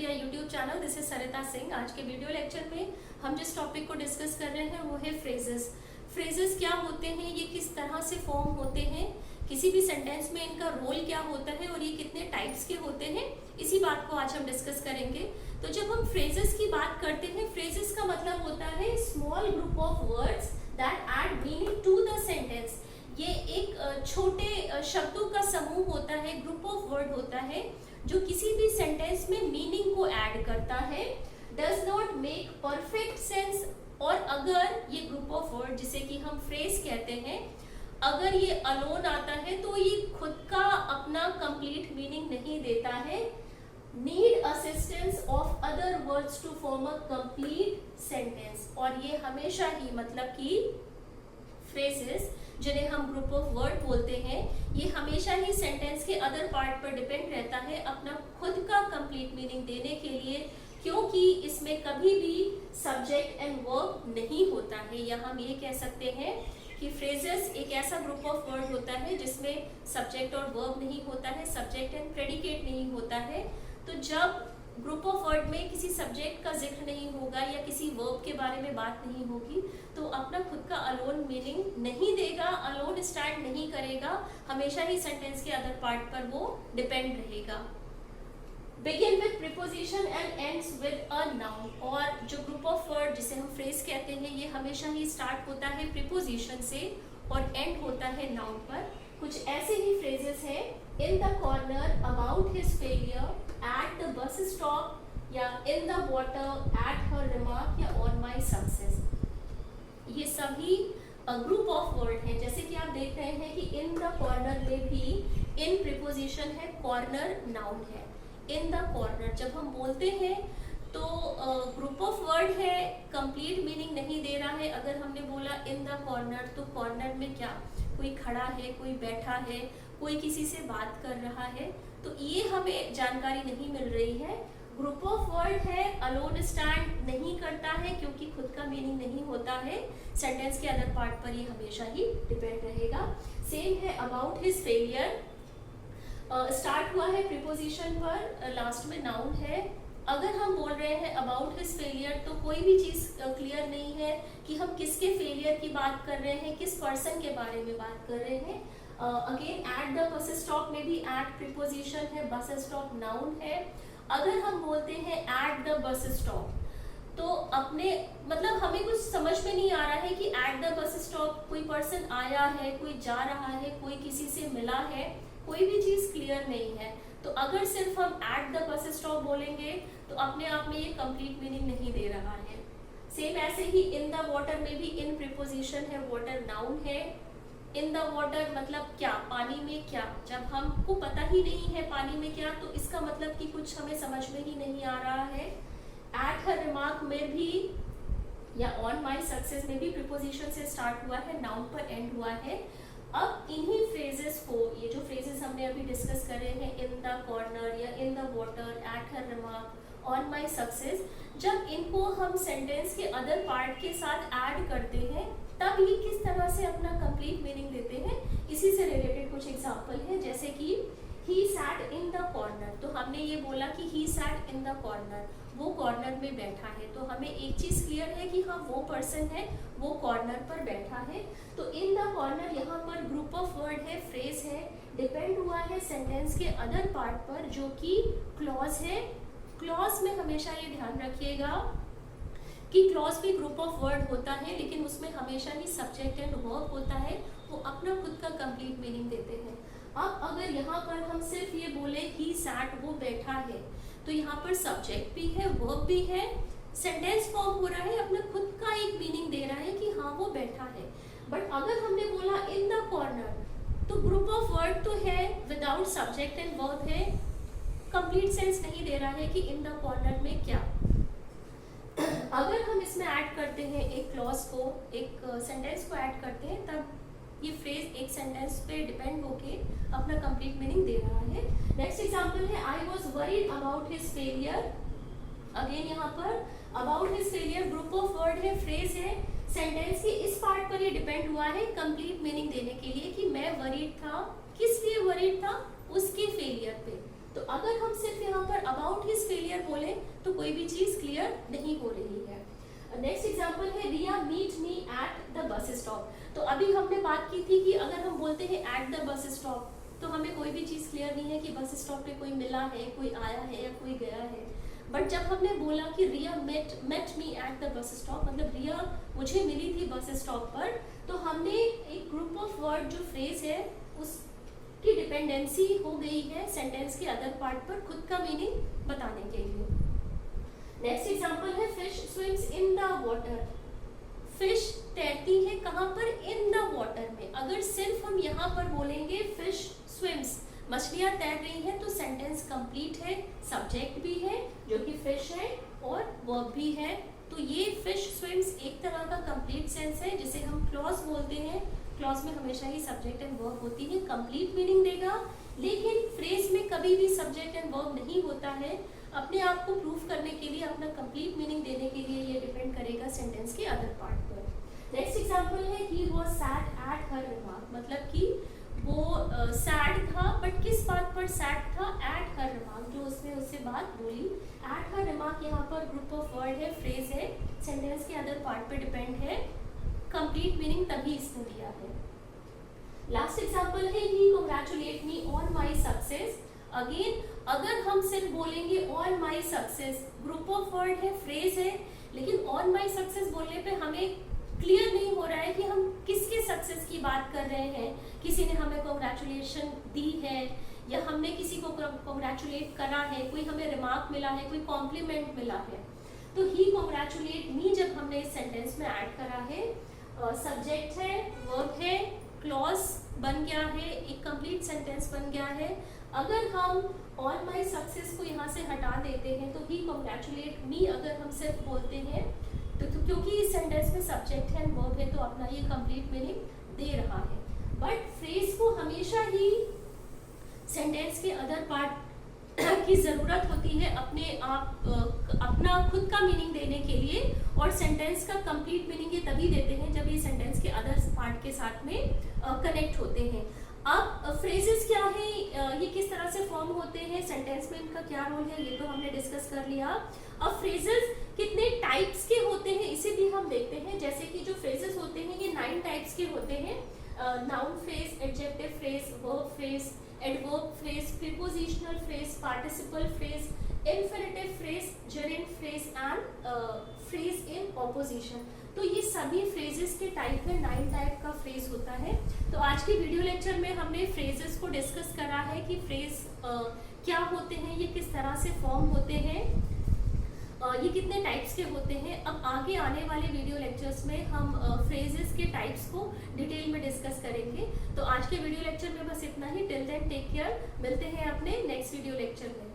India YouTube channel. This is Sarita Singh. आज के video lecture में हम जिस टॉपिक को डिस्कस कर रहे हैं वो है फ्रेजेस। फ्रेजेस क्या होते हैं, ये किस तरह से फॉर्म होते हैं, किसी भी सेंटेंस में इनका रोल क्या होता है और ये कितने टाइप्स के होते हैं, इसी बात को आज हम डिस्कस करेंगे। तो जब हम फ्रेजेस की बात करते हैं, फ्रेजेस का मतलब होता है small group of words that add meaning to the sentence. ये एक छोटे शब्दों का समूह होता है, ग्रुप ऑफ वर्ड होता है जो किसी भी सेंटेंस में मीनिंग को ऐड करता है। Does not make perfect sense, और अगर ये ग्रुप ऑफ वर्ड जिसे कि हम फ्रेज कहते हैं, अगर ये अलोन आता है तो ये खुद का अपना कंप्लीट मीनिंग नहीं देता है। Need assistance of other words to form a complete sentence. और ये हमेशा ही मतलब कि फ्रेजेस जिन्हें हम ग्रुप ऑफ वर्ड बोलते हैं, ये हमेशा ही सेंटेंस के अदर पार्ट पर डिपेंड रहता है अपना खुद का कंप्लीट मीनिंग देने के लिए, क्योंकि इसमें कभी भी सब्जेक्ट एंड वर्ब नहीं होता है। या हम ये कह सकते हैं कि फ्रेजेस एक ऐसा ग्रुप ऑफ वर्ड होता है जिसमें सब्जेक्ट और वर्ब नहीं होता है, सब्जेक्ट एंड प्रेडिकेट नहीं होता है। तो जब ग्रुप ऑफ वर्ड में किसी सब्जेक्ट का जिक्र नहीं होगा या किसी वर्ब के बारे में बात नहीं होगी, तो अपना खुद का अलोन मीनिंग नहीं देगा, अलोन स्टैंड नहीं करेगा, हमेशा ही सेंटेंस के अदर पार्ट पर वो डिपेंड रहेगा। Begin with preposition and ends with a noun. और जो ग्रुप ऑफ वर्ड जिसे हम फ्रेज कहते हैं, ये हमेशा ही स्टार्ट होता है प्रीपोजिशन से और एंड होता है नाउन पर। कुछ ऐसे ही फ्रेजेस हैं, in the corner, about his failure, at the bus stop, या in the water, at her remark, या ऑन माई सक्सेस। ये सभी ग्रुप ऑफ वर्ड हैं। जैसे कि आप देख रहे हैं कि इन द कॉर्नर में भी इन प्रीपोजिशन है, कॉर्नर नाउन है। इन द कॉर्नर जब हम बोलते हैं तो ग्रुप ऑफ वर्ड है, कंप्लीट मीनिंग नहीं दे रहा है। अगर हमने बोला इन द कॉर्नर, तो कॉर्नर में क्या, कोई खड़ा है, कोई बैठा है, कोई किसी से बात कर रहा है, तो ये हमें जानकारी नहीं मिल रही है। ग्रुप ऑफ वर्ड है, अलोन स्टैंड नहीं करता है क्योंकि खुद का मीनिंग नहीं होता है, सेंटेंस के अदर पार्ट पर ये हमेशा ही डिपेंड रहेगा। सेम है अबाउट हिज फेलियर, स्टार्ट हुआ है प्रीपोजिशन पर, लास्ट में नाउन है। अगर हम बोल रहे हैं अबाउट हिज फेलियर, तो कोई भी चीज़ क्लियर नहीं है कि हम किसके फेलियर की बात कर रहे हैं, किस पर्सन के बारे में बात कर रहे हैं। Again eight the bus stop में भी एट प्रीपोजिशन है, बस स्टॉप नाउन है। अगर हम बोलते हैं एट द बस स्टॉप, तो अपने मतलब हमें कुछ समझ में नहीं आ रहा है कि एट द बस स्टॉप कोई पर्सन आया है, कोई जा रहा है, कोई किसी से मिला है, कोई भी चीज़ क्लियर नहीं है। तो अगर सिर्फ हम एट द बस स्टॉप बोलेंगे तो अपने आप में ये कंप्लीट मीनिंग नहीं दे रहा है। सेम ऐसे ही इन द वाटर में भी इन प्रीपोजिशन है, वाटर नाउन है। इन द वाटर मतलब क्या, पानी में क्या। जब हमको पता ही नहीं है पानी में क्या, तो इसका मतलब कि कुछ हमें समझ में ही नहीं आ रहा है। एट हर रिमार्क में भी या ऑन माई सक्सेस में भी प्रीपोजिशन से स्टार्ट हुआ है, नाउन पर एंड हुआ है। अब इन्हीं फ्रेजेस को, ये जो फ्रेजेस हमने अभी डिस्कस करे हैं, इन द कॉर्नर या in the water, at her remark, on my success, जब इनको हम सेंटेंस के अदर पार्ट के साथ ऐड करते हैं, तब ये किस तरह से अपना कंप्लीट मीनिंग देते हैं, इसी से रिलेटेड कुछ एग्जाम्पल है। जैसे कि he sat in the corner, तो हमने ये बोला कि he sat in the corner, वो कॉर्नर में बैठा है, तो हमें एक चीज़ क्लियर है कि हाँ वो पर्सन है, वो कॉर्नर पर बैठा है। तो इन द कॉर्नर यहाँ पर ग्रुप ऑफ वर्ड है, फ्रेज है, डिपेंड हुआ है सेंटेंस के अदर पार्ट पर जो कि क्लॉज है। क्लॉज में हमेशा ये ध्यान रखिएगा कि क्लॉज भी ग्रुप ऑफ वर्ड होता है, लेकिन उसमें हमेशा ही सब्जेक्ट एंड वर्ब होता है, वो अपना खुद का कंप्लीट मीनिंग देते हैं। अब अगर यहाँ पर हम सिर्फ ये बोले ही सैट, वो बैठा है, तो यहाँ पर सब्जेक्ट भी है, वर्ब भी है, सेंटेंस फॉर्म हो रहा है, अपना खुद का एक मीनिंग दे रहा है कि हाँ वो बैठा है। बट अगर हमने बोला इन द कॉर्नर, तो ग्रुप ऑफ वर्ड तो है, विदाउट सब्जेक्ट एंड वर्ब है, कंप्लीट सेंस नहीं दे रहा है कि इन द कॉर्नर में क्या। अगर हम इसमें ऐड करते हैं एक क्लॉज को, एक सेंटेंस को ऐड करते हैं, तब ये फ्रेज एक सेंटेंस पे डिपेंड होके अपना कंप्लीट मीनिंग दे रहा है। नेक्स्ट एग्जांपल है I was worried about his failure. Again यहाँ पर about his failure group of word है, फ्रेज है, सेंटेंस के इस पार्ट पर ये डिपेंड हुआ है कंप्लीट मीनिंग देने के लिए कि मैं वरीड था, किस लिए वरीड था, उसके फेलियर पे। तो अगर हम सिर्फ यहाँ पर अबाउट हिज फेलियर बोले तो कोई भी चीज क्लियर नहीं हो रही है। नेक्स्ट एग्जांपल है Riya meet me at the bus stop. तो अभी हमने बात की थी कि अगर हम बोलते हैं एट द बस स्टॉप तो हमें कोई भी चीज क्लियर नहीं है कि बस स्टॉप पे कोई मिला है, कोई आया है या कोई गया है। बट जब हमने बोला कि Riya met me at the bus stop, मतलब रिया मुझे मिली थी बस स्टॉप पर, तो हमने एक ग्रुप ऑफ वर्ड जो फ्रेज है उसकी डिपेंडेंसी हो गई है सेंटेंस के अदर पार्ट पर खुद का मीनिंग बताने के लिए। नेक्स्ट एग्जांपल है fish swims in the water. Fish तैरती है कहाँ पर? इन द वाटर में। अगर सिर्फ हम यहाँ पर बोलेंगे फिश स्विम्स, मछलियाँ तैर रही हैं, तो सेंटेंस कंप्लीट है, सब्जेक्ट भी है जो कि फिश है और वर्ब भी है। तो ये फिश स्विम्स एक तरह का कंप्लीट सेंस है जिसे हम क्लॉज बोलते हैं। क्लॉज में हमेशा ही सब्जेक्ट एंड वर्ब होती है, कंप्लीट मीनिंग देगा। लेकिन फ्रेज में कभी भी सब्जेक्ट एंड वर्ब नहीं होता है। अपने आप को प्रूफ करने के लिए, अपना कंप्लीट मीनिंग देने के लिए ये डिपेंड करेगा सेंटेंस के अदर पार्ट पर। नेक्स्ट एग्जांपल है he was sad at her remark, मतलब कि वो सैड था, बट किस बात पर सैड था? एट हर रिमार्क, जो उसने उससे बात बोली। एट हर रिमार्क यहाँ पर ग्रुप ऑफ वर्ड है, फ्रेज है, सेंटेंस के अदर पार्ट पर डिपेंड है, कंप्लीट मीनिंग तभी इसने दिया है। लास्ट एग्जांपल है he congratulate me on my success. Again अगर हम सिर्फ बोलेंगे on my success, group of word है, फ्रेज है, लेकिन ऑन माय सक्सेस बोलने पे हमें क्लियर नहीं हो रहा है कि हम किसके सक्सेस की बात कर रहे हैं। किसी ने हमें कांग्रेचुलेशन दी है या हमने किसी को कांग्रेचुलेट करा है, कोई हमें रिमार्क मिला है, कोई कॉम्प्लीमेंट मिला है। तो ही कांग्रेचुलेट मी जब हमने इस सेंटेंस में ऐड करा है, सब्जेक्ट है, वर्ब है, क्लॉज बन गया है, एक कंप्लीट सेंटेंस बन गया है। अगर हम ऑन माई सक्सेस को यहाँ से हटा देते हैं तो ही कांग्रेचुलेट मी अगर हम सिर्फ बोलते हैं तो क्योंकि इस सेंटेंस में सब्जेक्ट है, वर्ब है, तो अपना ये कंप्लीट मीनिंग दे रहा है। बट फ्रेज को हमेशा ही सेंटेंस के अदर पार्ट की जरूरत होती है अपने आप अपना खुद का मीनिंग देने के लिए, और सेंटेंस का कंप्लीट मीनिंग ये तभी देते हैं जब ये सेंटेंस के अदर पार्ट के साथ में कनेक्ट होते हैं। अब फ्रेजेस क्या है, ये किस तरह से फॉर्म होते हैं, सेंटेंस में इनका क्या रोल है, ये तो हमने डिस्कस कर लिया। अब फ्रेजेस कितने टाइप्स के होते हैं इसे भी हम देखते हैं। जैसे कि जो फ्रेजेस होते हैं ये 9 टाइप्स के होते हैं। Noun phrase, adjective phrase, verb phrase, adverb phrase, prepositional phrase, participle phrase, infinitive phrase, gerund phrase and phrase in opposition. तो ये सभी फ्रेजेस के टाइप में 9 टाइप का फ्रेज होता है। तो आज की वीडियो लेक्चर में हमने फ्रेजेस को डिस्कस करा है कि फ्रेज क्या होते हैं, ये किस तरह से फॉर्म होते हैं, ये कितने टाइप्स के होते हैं। अब आगे आने वाले वीडियो लेक्चर्स में हम फ्रेजेस के टाइप्स को डिटेल में डिस्कस करेंगे। तो आज के वीडियो लेक्चर में बस इतना ही। टिल देन टेक केयर, मिलते हैं अपने नेक्स्ट वीडियो लेक्चर में।